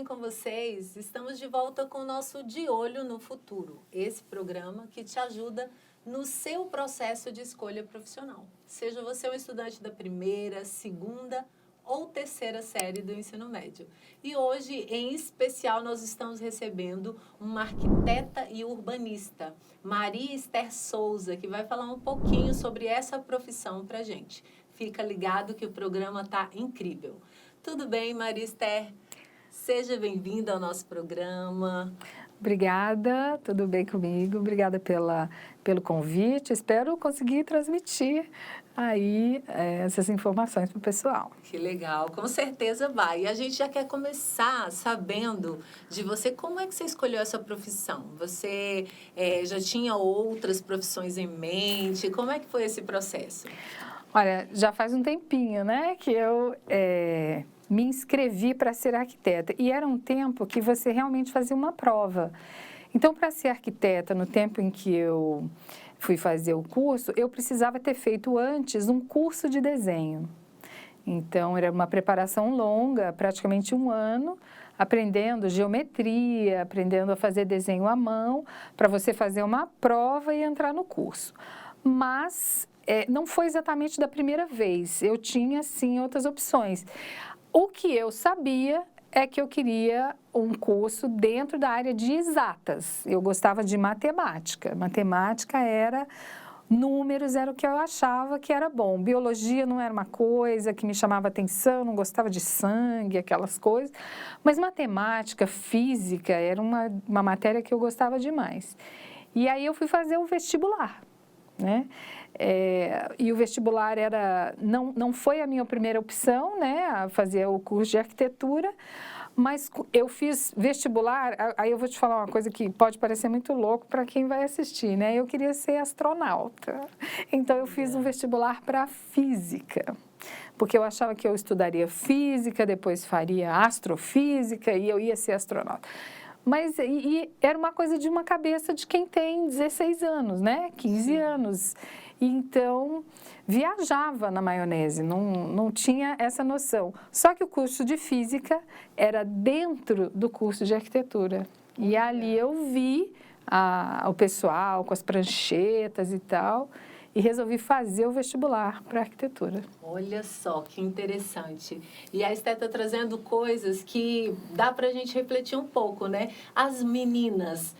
bem com vocês? Estamos de volta com o nosso De Olho no Futuro, esse programa que te ajuda no seu processo de escolha profissional. Seja você um estudante da primeira, segunda ou terceira série do ensino médio. E hoje, em especial, nós estamos recebendo uma arquiteta e urbanista, Maria Esther Souza, que vai falar um pouquinho sobre essa profissão para a gente. Fica ligado que o programa está incrível. Tudo bem, Maria Esther? Seja bem-vinda ao nosso programa. Obrigada, tudo bem comigo? Obrigada pelo convite. Espero conseguir transmitir aí essas informações para o pessoal. Que legal, com certeza vai. E a gente já quer começar sabendo de você, como é que você escolheu essa profissão? Você já tinha outras profissões em mente? Como é que foi esse processo? Olha, já faz um tempinho, né, que eu me inscrevi para ser arquiteta. E era um tempo que você realmente fazia uma prova. Então, para ser arquiteta, no tempo em que eu fui fazer o curso, eu precisava ter feito antes um curso de desenho. Então, era uma preparação longa, praticamente um ano, aprendendo geometria, aprendendo a fazer desenho à mão, para você fazer uma prova e entrar no curso. Mas não foi exatamente da primeira vez, eu tinha, sim, outras opções. O que eu sabia é que eu queria um curso dentro da área de exatas. Eu gostava de matemática. Matemática era números, era o que eu achava que era bom. Biologia não era uma coisa que me chamava atenção, não gostava de sangue, aquelas coisas. Mas matemática, física, era uma matéria que eu gostava demais. E aí eu fui fazer o vestibular, né? E o vestibular não foi a minha primeira opção, né, a fazer o curso de arquitetura, mas eu fiz vestibular, aí eu vou te falar uma coisa que pode parecer muito louco para quem vai assistir, né? Eu queria ser astronauta, então eu fiz um vestibular para física, porque eu achava que eu estudaria física, depois faria astrofísica e eu ia ser astronauta. Mas era uma coisa de uma cabeça de quem tem 16 anos, né? 15 anos. E então, viajava na maionese, não tinha essa noção. Só que o curso de física era dentro do curso de arquitetura. E ali eu vi o pessoal com as pranchetas e tal, e resolvi fazer o vestibular para arquitetura. Olha só, que interessante. E a Esther está trazendo coisas que dá para a gente refletir um pouco, né? As meninas,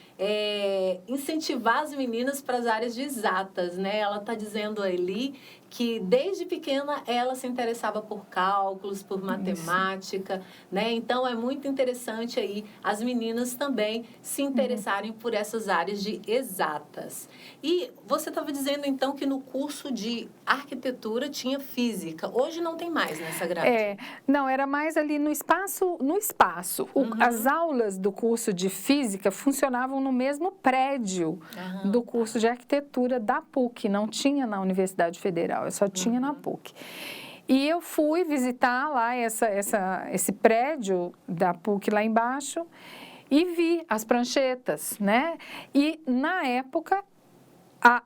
incentivar as meninas para as áreas de exatas, né? Ela está dizendo ali que desde pequena ela se interessava por cálculos, por matemática, né? Então é muito interessante aí as meninas também se interessarem por essas áreas de exatas. E você estava dizendo então que no curso de arquitetura tinha física. Hoje não tem mais nessa grade. Não, era mais ali no espaço. As aulas do curso de física funcionavam no mesmo prédio do curso de arquitetura da PUC, não tinha na Universidade Federal, eu só tinha na PUC. E eu fui visitar lá esse prédio da PUC lá embaixo e vi as pranchetas, né? E na época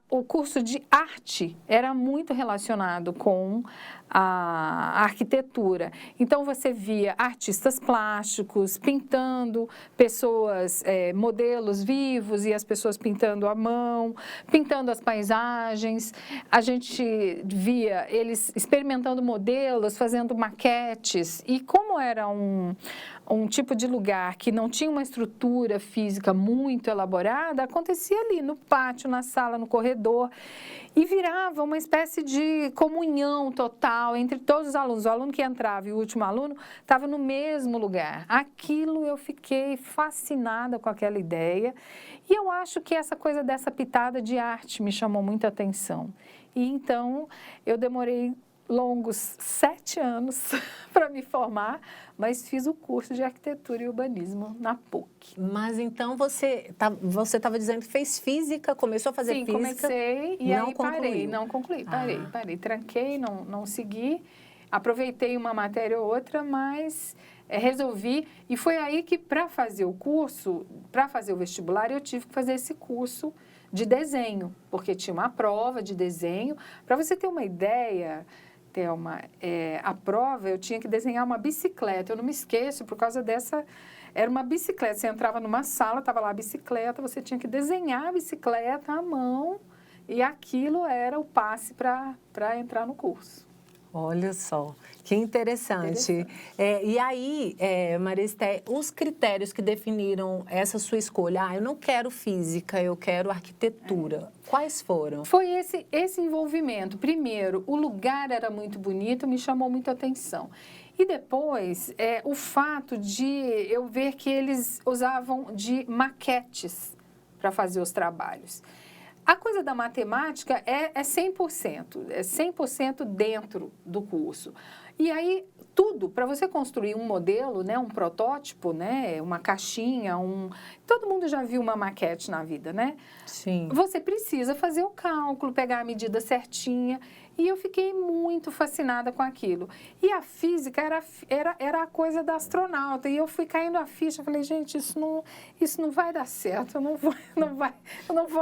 o curso de arte era muito relacionado com a arquitetura. Então, você via artistas plásticos pintando pessoas, modelos vivos, e as pessoas pintando à mão, pintando as paisagens. A gente via eles experimentando modelos, fazendo maquetes. E como era um tipo de lugar que não tinha uma estrutura física muito elaborada, acontecia ali no pátio, na sala, no corredor, e virava uma espécie de comunhão total entre todos os alunos. O aluno que entrava e o último aluno estava no mesmo lugar. Aquilo, eu fiquei fascinada com aquela ideia, e eu acho que essa coisa dessa pitada de arte me chamou muita atenção. E então eu demorei longos 7 anos para me formar, mas fiz o curso de arquitetura e urbanismo na PUC. Mas então você estava dizendo que fez física, começou a fazer física? Sim, comecei e aí parei, não concluí, parei, tranquei, não segui, aproveitei uma matéria ou outra, mas resolvi, e foi aí que para fazer o curso, para fazer o vestibular, eu tive que fazer esse curso de desenho, porque tinha uma prova de desenho. Para você ter uma ideia, Thelma, a prova eu tinha que desenhar uma bicicleta, eu não me esqueço por causa dessa Era uma bicicleta, você entrava numa sala, estava lá a bicicleta, você tinha que desenhar a bicicleta à mão e aquilo era o passe para entrar no curso. Olha só, que interessante. E aí, Maria Esther, os critérios que definiram essa sua escolha, eu não quero física, eu quero arquitetura, quais foram? Foi esse envolvimento. Primeiro, o lugar era muito bonito, me chamou muito a atenção. E depois, o fato de eu ver que eles usavam de maquetes para fazer os trabalhos. A coisa da matemática é 100% dentro do curso. E aí, tudo, para você construir um modelo, né, um protótipo, né, uma caixinha, todo mundo já viu uma maquete na vida, né? Sim. Você precisa fazer o cálculo, pegar a medida certinha. E eu fiquei muito fascinada com aquilo. E a física era a coisa da astronauta. E eu fui caindo a ficha, falei, gente, isso não vai dar certo, eu não vou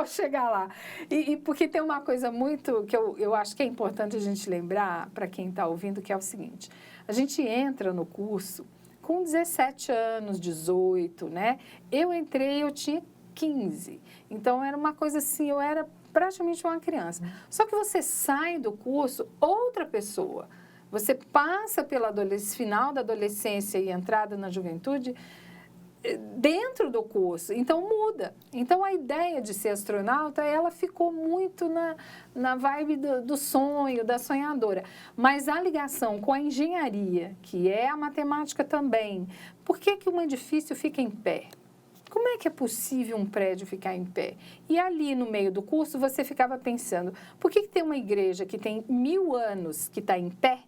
chegar lá. E porque tem uma coisa muito que eu acho que é importante a gente lembrar para quem está ouvindo, que é o seguinte, a gente entra no curso com 17 anos, 18, né? Eu entrei, eu tinha 15. Então, era uma coisa assim, eu era praticamente uma criança. Só que você sai do curso outra pessoa. Você passa pela final da adolescência e entrada na juventude dentro do curso. Então, muda. Então, a ideia de ser astronauta, ela ficou muito na vibe do sonho, da sonhadora. Mas a ligação com a engenharia, que é a matemática também, por que um edifício fica em pé? Como é que é possível um prédio ficar em pé? E ali no meio do curso você ficava pensando, por que tem uma igreja que tem 1000 anos que está em pé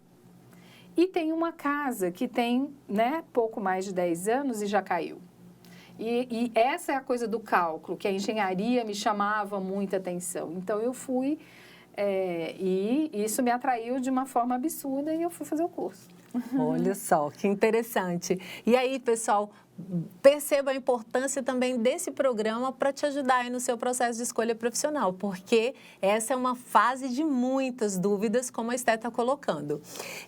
e tem uma casa que tem, né, pouco mais de 10 anos e já caiu? E essa é a coisa do cálculo, que a engenharia me chamava muita atenção. Então eu fui, e isso me atraiu de uma forma absurda e eu fui fazer o curso. Olha só, que interessante. E aí, pessoal, perceba a importância também desse programa para te ajudar aí no seu processo de escolha profissional, porque essa é uma fase de muitas dúvidas, como a Esther está colocando.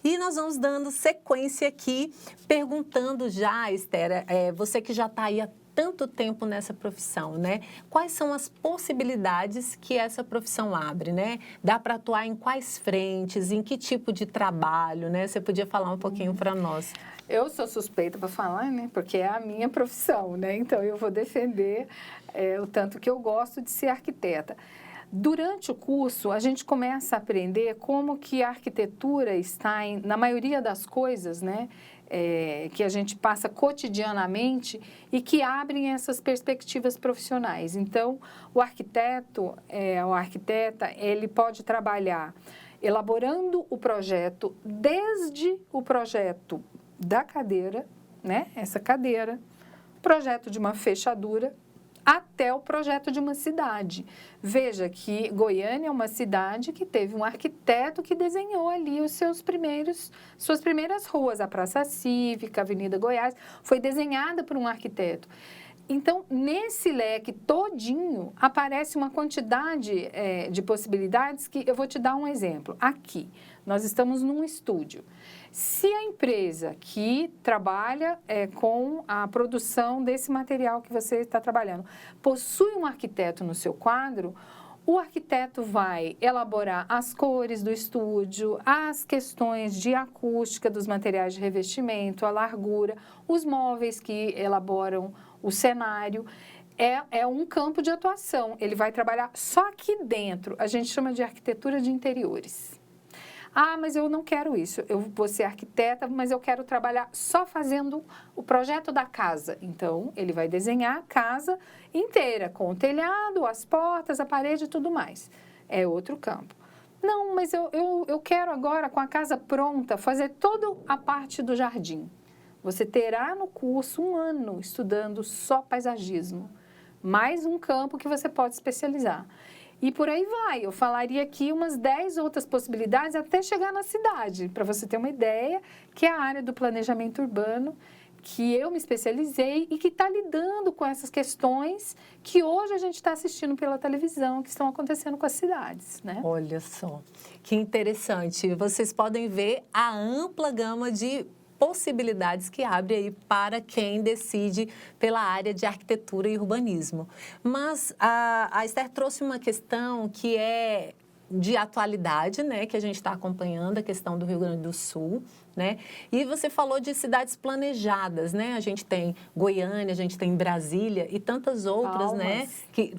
E nós vamos dando sequência aqui, perguntando já, Esther, você que já está aí há tanto tempo nessa profissão, né? Quais são as possibilidades que essa profissão abre, né? Dá para atuar em quais frentes, em que tipo de trabalho, né? Você podia falar um pouquinho para nós? Eu sou suspeita para falar, né? Porque é a minha profissão, né? Então, eu vou defender o tanto que eu gosto de ser arquiteta. Durante o curso, a gente começa a aprender como que a arquitetura está na maioria das coisas, né? Que a gente passa cotidianamente e que abrem essas perspectivas profissionais. Então, o arquiteto, ou a arquiteta, ele pode trabalhar elaborando o projeto, desde o projeto da cadeira, né? Essa cadeira, projeto de uma fechadura, até o projeto de uma cidade. Veja que Goiânia é uma cidade que teve um arquiteto que desenhou ali suas primeiras ruas. A Praça Cívica, a Avenida Goiás, foi desenhada por um arquiteto. Então, nesse leque todinho, aparece uma quantidade de possibilidades que eu vou te dar um exemplo. Aqui, nós estamos num estúdio. Se a empresa que trabalha com a produção desse material que você está trabalhando possui um arquiteto no seu quadro, o arquiteto vai elaborar as cores do estúdio, as questões de acústica dos materiais de revestimento, a largura, os móveis que elaboram o cenário. É um campo de atuação. Ele vai trabalhar só aqui dentro. A gente chama de arquitetura de interiores. Ah, mas eu não quero isso. Eu vou ser arquiteta, mas eu quero trabalhar só fazendo o projeto da casa. Então, ele vai desenhar a casa inteira, com o telhado, as portas, a parede e tudo mais. É outro campo. Não, mas eu quero agora, com a casa pronta, fazer toda a parte do jardim. Você terá no curso 1 ano estudando só paisagismo. Mais um campo que você pode especializar. E por aí vai, eu falaria aqui umas 10 outras possibilidades até chegar na cidade, para você ter uma ideia, que é a área do planejamento urbano, que eu me especializei e que está lidando com essas questões que hoje a gente está assistindo pela televisão, que estão acontecendo com as cidades, né? Olha só, que interessante. Vocês podem ver a ampla gama de possibilidades que abre aí para quem decide pela área de arquitetura e urbanismo. Mas a Esther trouxe uma questão que é de atualidade, né, que a gente está acompanhando, a questão do Rio Grande do Sul, né? E você falou de cidades planejadas, né? A gente tem Goiânia, a gente tem Brasília e tantas outras, né?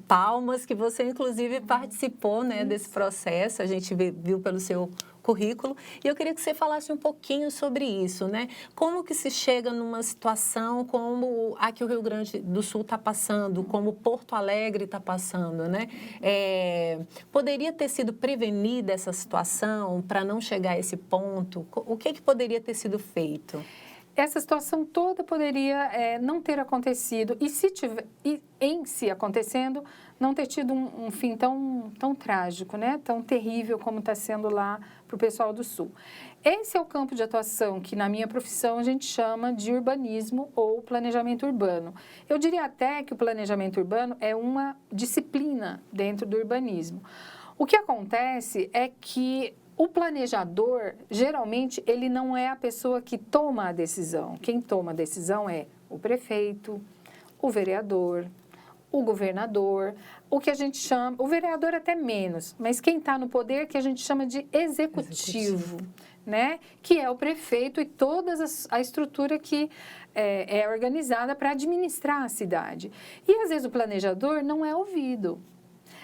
Palmas, que você inclusive participou, né, desse processo, a gente viu pelo seu currículo. E eu queria que você falasse um pouquinho sobre isso, né? Como que se chega numa situação como a que o Rio Grande do Sul está passando, como Porto Alegre está passando, né? Poderia ter sido prevenida essa situação para não chegar a esse ponto? O que poderia ter sido feito? Essa situação toda poderia não ter acontecido e em si acontecendo, não ter tido um fim tão trágico, né? Tão terrível como está sendo lá para o pessoal do Sul. Esse é o campo de atuação que, na minha profissão, a gente chama de urbanismo ou planejamento urbano. Eu diria até que o planejamento urbano é uma disciplina dentro do urbanismo. O que acontece é que o planejador, geralmente, ele não é a pessoa que toma a decisão. Quem toma a decisão é o prefeito, o vereador, o governador, o que a gente chama, o vereador até menos, mas quem está no poder que a gente chama de executivo, né? Que é o prefeito e toda a estrutura que é organizada para administrar a cidade. E, às vezes, o planejador não é ouvido.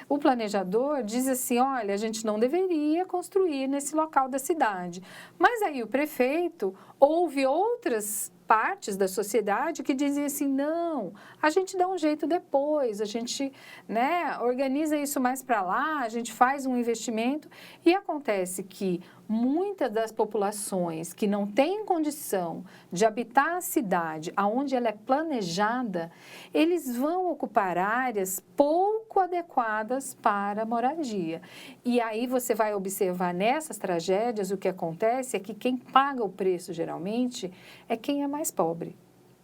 O planejador diz assim, olha, a gente não deveria construir nesse local da cidade. Mas aí o prefeito ouve outras partes da sociedade que dizem assim, não, a gente dá um jeito depois, a gente, né, organiza isso mais para lá, a gente faz um investimento. E acontece que muitas das populações que não têm condição de habitar a cidade onde ela é planejada, eles vão ocupar áreas pouco adequadas para a moradia. E aí você vai observar nessas tragédias, o que acontece é que quem paga o preço, geralmente, é quem é mais pobre.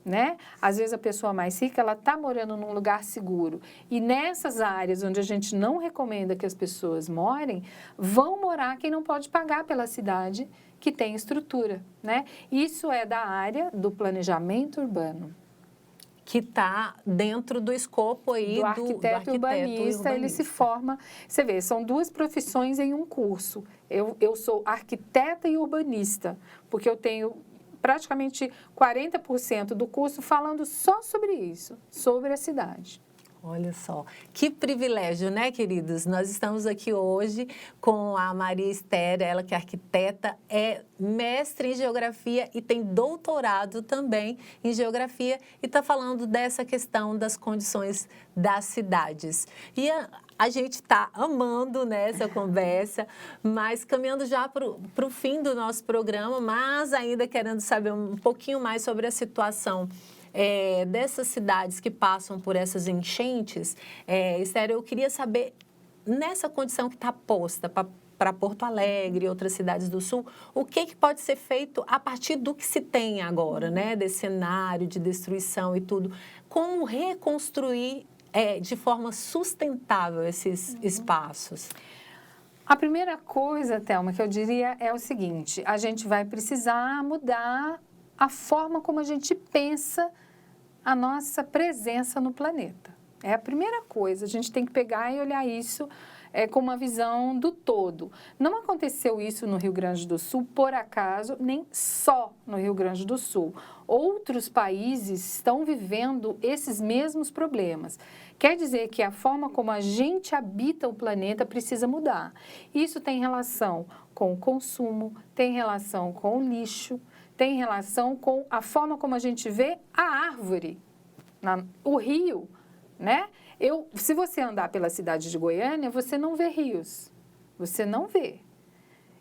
Né? Às vezes a pessoa mais rica, ela está morando num lugar seguro e nessas áreas onde a gente não recomenda que as pessoas morem, vão morar quem não pode pagar pela cidade que tem estrutura, né? Isso é da área do planejamento urbano. Que está dentro do escopo aí do arquiteto urbanista, ele se forma, você vê, são duas profissões em um curso. Eu sou arquiteta e urbanista, porque eu tenho praticamente 40% do curso falando só sobre isso, sobre a cidade. Olha só, que privilégio, né, queridos? Nós estamos aqui hoje com a Maria Esther, ela que é arquiteta, é mestre em geografia e tem doutorado também em geografia e está falando dessa questão das condições das cidades. E a gente está amando, né, essa conversa, mas caminhando já para o fim do nosso programa, mas ainda querendo saber um pouquinho mais sobre a situação dessas cidades que passam por essas enchentes. Esther, eu queria saber, nessa condição que está posta para Porto Alegre e outras cidades do Sul, o que pode ser feito a partir do que se tem agora, né, desse cenário de destruição e tudo? Como reconstruir de forma sustentável esses espaços? A primeira coisa, Thelma, que eu diria é o seguinte, a gente vai precisar mudar a forma como a gente pensa a nossa presença no planeta. É a primeira coisa, a gente tem que pegar e olhar isso com uma visão do todo. Não aconteceu isso no Rio Grande do Sul, por acaso, nem só no Rio Grande do Sul. Outros países estão vivendo esses mesmos problemas. Quer dizer que a forma como a gente habita o planeta precisa mudar. Isso tem relação com o consumo, tem relação com o lixo, tem relação com a forma como a gente vê a árvore, o rio, né? Se você andar pela cidade de Goiânia, você não vê rios, você não vê.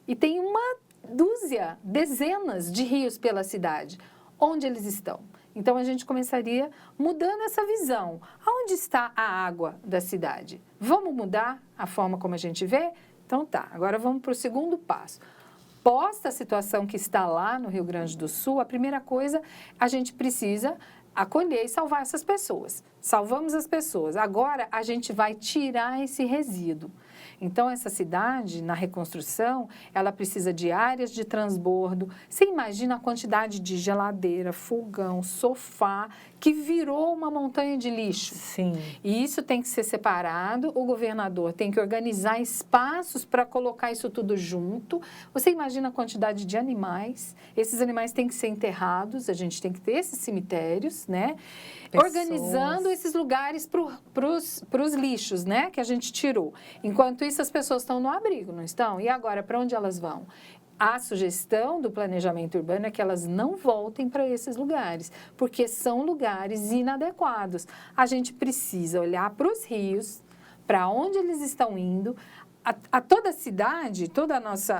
E tem uma dúzia, dezenas de rios pela cidade. Onde eles estão? Então, a gente começaria mudando essa visão. Aonde está a água da cidade? Vamos mudar a forma como a gente vê? Então, tá. Agora, vamos para o segundo passo. Posta a situação que está lá no Rio Grande do Sul, a primeira coisa, a gente precisa acolher e salvar essas pessoas. Salvamos as pessoas. Agora, a gente vai tirar esse resíduo. Então, essa cidade, na reconstrução, ela precisa de áreas de transbordo. Você imagina a quantidade de geladeira, fogão, sofá, que virou uma montanha de lixo. Sim. E isso tem que ser separado, o governador tem que organizar espaços para colocar isso tudo junto. Você imagina a quantidade de animais, esses animais têm que ser enterrados, a gente tem que ter esses cemitérios, né? Organizando esses lugares para os lixos, né? Que a gente tirou. Enquanto isso, as pessoas estão no abrigo, não estão? E agora, para onde elas vão? A sugestão do planejamento urbano é que elas não voltem para esses lugares, porque são lugares inadequados. A gente precisa olhar para os rios, para onde eles estão indo. Toda a cidade,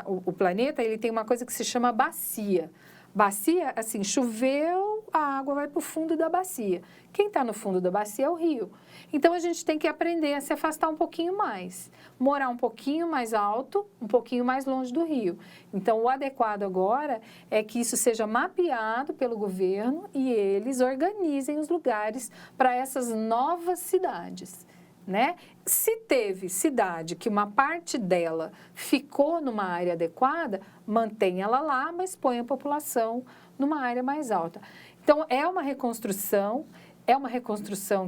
o planeta, ele tem uma coisa que se chama bacia. Bacia, assim, choveu, a água vai para o fundo da bacia. Quem está no fundo da bacia é o rio. Então, a gente tem que aprender a se afastar um pouquinho mais, morar um pouquinho mais alto, um pouquinho mais longe do rio. Então, o adequado agora é que isso seja mapeado pelo governo e eles organizem os lugares para essas novas cidades, né? Se teve cidade que uma parte dela ficou numa área adequada, mantenha ela lá, mas põe a população numa área mais alta. Então, é uma reconstrução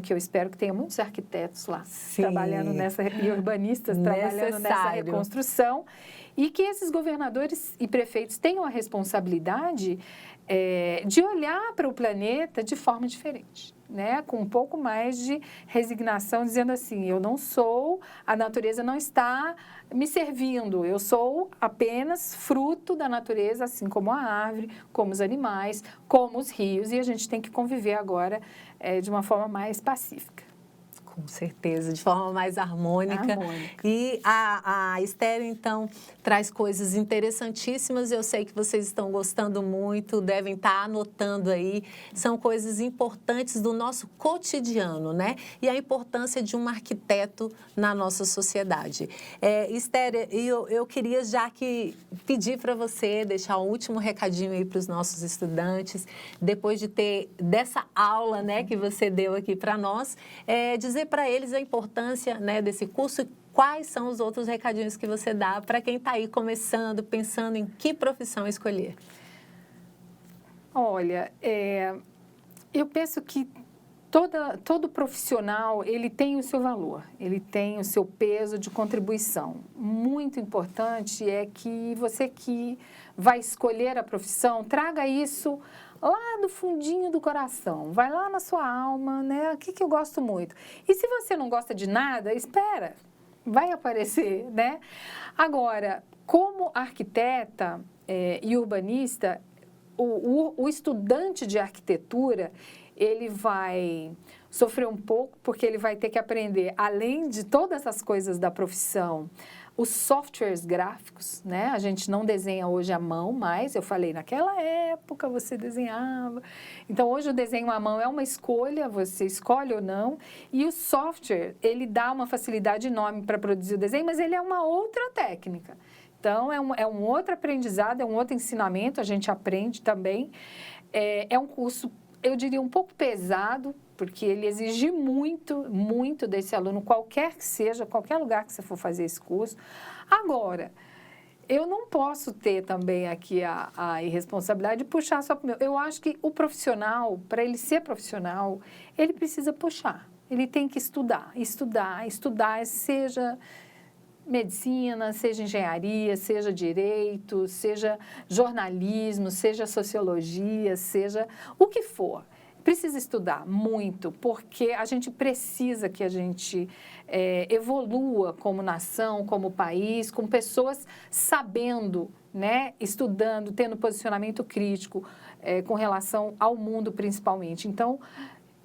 que eu espero que tenha muitos arquitetos lá trabalhando e urbanistas trabalhando nessa reconstrução, e que esses governadores e prefeitos tenham a responsabilidade de olhar para o planeta de forma diferente, né? Com um pouco mais de resignação, dizendo assim, a natureza não está me servindo, eu sou apenas fruto da natureza, assim como a árvore, como os animais, como os rios, e a gente tem que conviver agora de uma forma mais pacífica. Com certeza, de forma mais harmônica. E a Esther, então, traz coisas interessantíssimas. Eu sei que vocês estão gostando muito, devem estar anotando aí. São coisas importantes do nosso cotidiano, né? E a importância de um arquiteto na nossa sociedade. Esther, eu queria já pedir para você deixar um último recadinho aí para os nossos estudantes, depois dessa aula, né, que você deu aqui para nós, dizer para eles a importância, né, desse curso. Quais são os outros recadinhos que você dá para quem está aí começando, pensando em que profissão escolher? Olha, eu penso que todo profissional, ele tem o seu valor, ele tem o seu peso de contribuição. Muito importante é que você que vai escolher a profissão, traga isso lá do fundinho do coração, vai lá na sua alma, né? O que eu gosto muito. E se você não gosta de nada, espera, vai aparecer, né? Agora, como arquiteta e urbanista, o estudante de arquitetura, ele vai sofrer um pouco, porque ele vai ter que aprender, além de todas essas coisas da profissão, os softwares gráficos, né? A gente não desenha hoje à mão mais, eu falei, naquela época você desenhava. Então, hoje o desenho à mão é uma escolha, você escolhe ou não, e o software, ele dá uma facilidade enorme para produzir o desenho, mas ele é uma outra técnica. Então, é um outro aprendizado, é um outro ensinamento, a gente aprende também. É um curso, eu diria, um pouco pesado, porque ele exige muito, muito desse aluno, qualquer que seja, qualquer lugar que você for fazer esse curso. Agora, eu não posso ter também aqui a irresponsabilidade de puxar só para o meu. Eu acho que o profissional, para ele ser profissional, ele precisa puxar. Ele tem que estudar, seja medicina, seja engenharia, seja direito, seja jornalismo, seja sociologia, seja o que for. Precisa estudar muito, porque a gente precisa que a gente evolua como nação, como país, com pessoas sabendo, né, estudando, tendo posicionamento crítico com relação ao mundo principalmente. Então,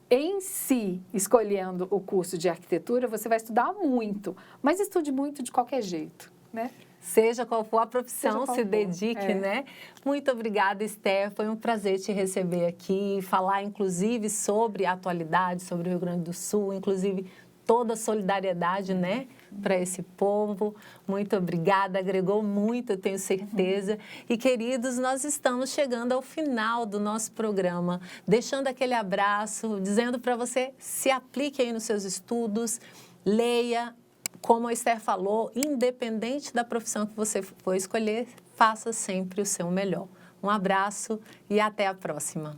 em si, escolhendo o curso de arquitetura, você vai estudar muito, mas estude muito de qualquer jeito, né? Seja qual for a profissão, se dedique, né? Muito obrigada, Esther. Foi um prazer te receber aqui, falar, inclusive, sobre a atualidade, sobre o Rio Grande do Sul, inclusive toda a solidariedade, né, para esse povo. Muito obrigada, agregou muito, eu tenho certeza. E, queridos, nós estamos chegando ao final do nosso programa, deixando aquele abraço, dizendo para você, se aplique aí nos seus estudos, leia, como a Esther falou, independente da profissão que você for escolher, faça sempre o seu melhor. Um abraço e até a próxima.